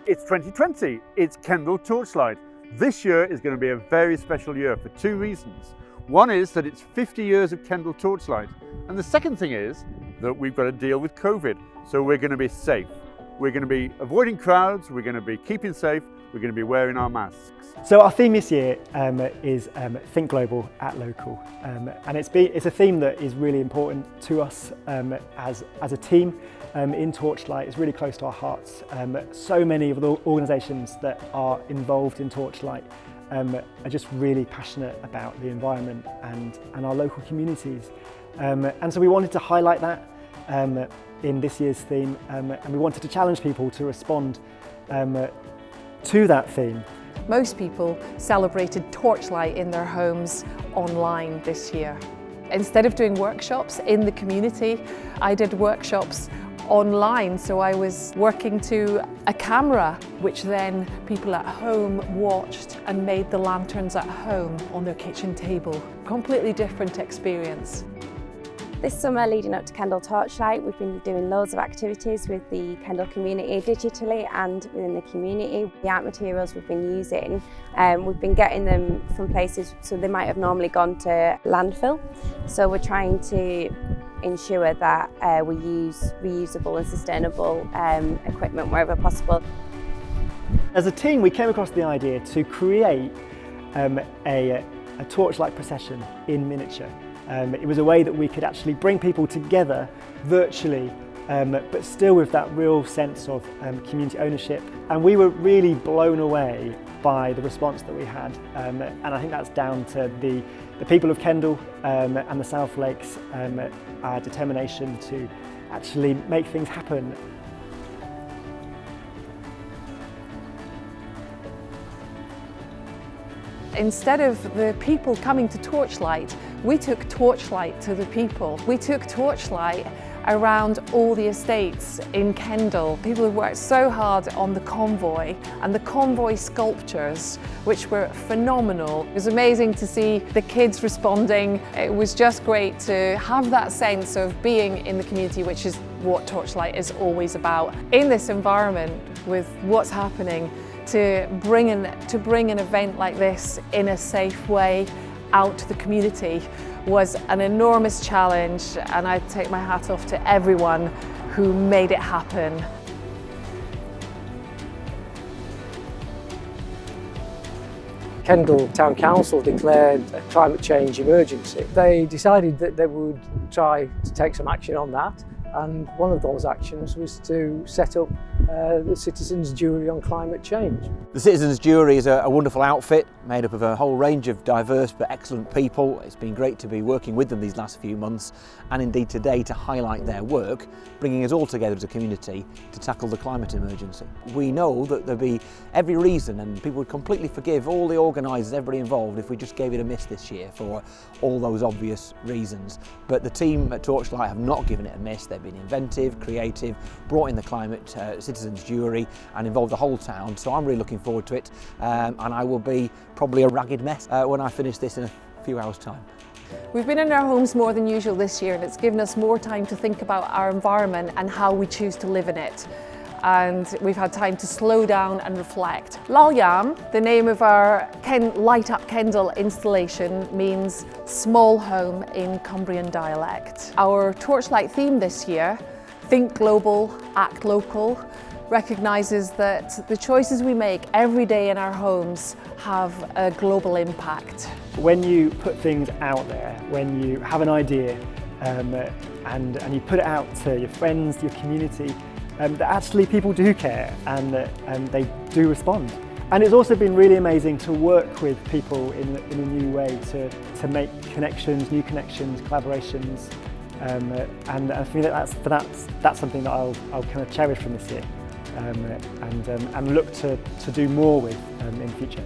It's 2020, it's Kendal Torchlight. This year is going to be a very special year for two reasons. One is that it's 50 years of Kendal Torchlight, and the second thing is that we've got to deal with COVID, so we're going to be safe. We're going to be avoiding crowds, we're going to be keeping safe, we're going to be wearing our masks. So our theme this year is Think Global, Act Local, and it's a theme that is really important to us as a team in Torchlight. It's really close to our hearts. So many of the organisations that are involved in Torchlight are just really passionate about the environment and our local communities. And so we wanted to highlight that in this year's theme, and we wanted to challenge people to respond to that theme. Most people celebrated Torchlight in their homes online this year. Instead of doing workshops in the community, I did workshops online. So I was working to a camera, which then people at home watched and made the lanterns at home on their kitchen table. Completely different experience. This summer leading up to Kendal Torchlight, we've been doing loads of activities with the Kendal community digitally and within the community. The art materials we've been using, we've been getting them from places, so they might have normally gone to landfill. So we're trying to ensure that we use reusable and sustainable equipment wherever possible. As a team, we came across the idea to create a torchlight procession in miniature. It was a way that we could actually bring people together virtually, but still with that real sense of community ownership. And we were really blown away by the response that we had. And I think that's down to the people of Kendal and the South Lakes, our determination to actually make things happen. Instead of the people coming to Torchlight, we took Torchlight to the people. We took Torchlight around all the estates in Kendal. People have worked so hard on the convoy and the convoy sculptures, which were phenomenal. It was amazing to see the kids responding. It was just great to have that sense of being in the community, which is what Torchlight is always about. In this environment, with what's happening, to bring an event like this in a safe way out to the community was an enormous challenge, and I take my hat off to everyone who made it happen. Kendal Town Council declared a climate change emergency. They decided that they would try to take some action on that, and one of those actions was to set up the Citizens' Jury on Climate Change. The Citizens' Jury is a wonderful outfit made up of a whole range of diverse but excellent people. It's been great to be working with them these last few months, and indeed today to highlight their work, bringing us all together as a community to tackle the climate emergency. We know that there'd be every reason, and people would completely forgive all the organisers, everybody involved, if we just gave it a miss this year for all those obvious reasons. But the team at Torchlight have not given it a miss. They've been inventive, creative, brought in the climate Citizens' Jury and involved the whole town, so I'm really looking forward to it, and I will be probably a ragged mess when I finish this in a few hours' time. We've been in our homes more than usual this year, and it's given us more time to think about our environment and how we choose to live in it. And we've had time to slow down and reflect. Lalyam, the name of our Light Up Kendal installation, means small home in Cumbrian dialect. Our Torchlight theme this year, Think Global, Act Local, recognises that the choices we make every day in our homes have a global impact. When you put things out there, when you have an idea and you put it out to your friends, your community, that actually people do care and they do respond. And it's also been really amazing to work with people in a new way to make connections, new connections, collaborations, and I think that's something that I'll kind of cherish from this year and look to do more with in future.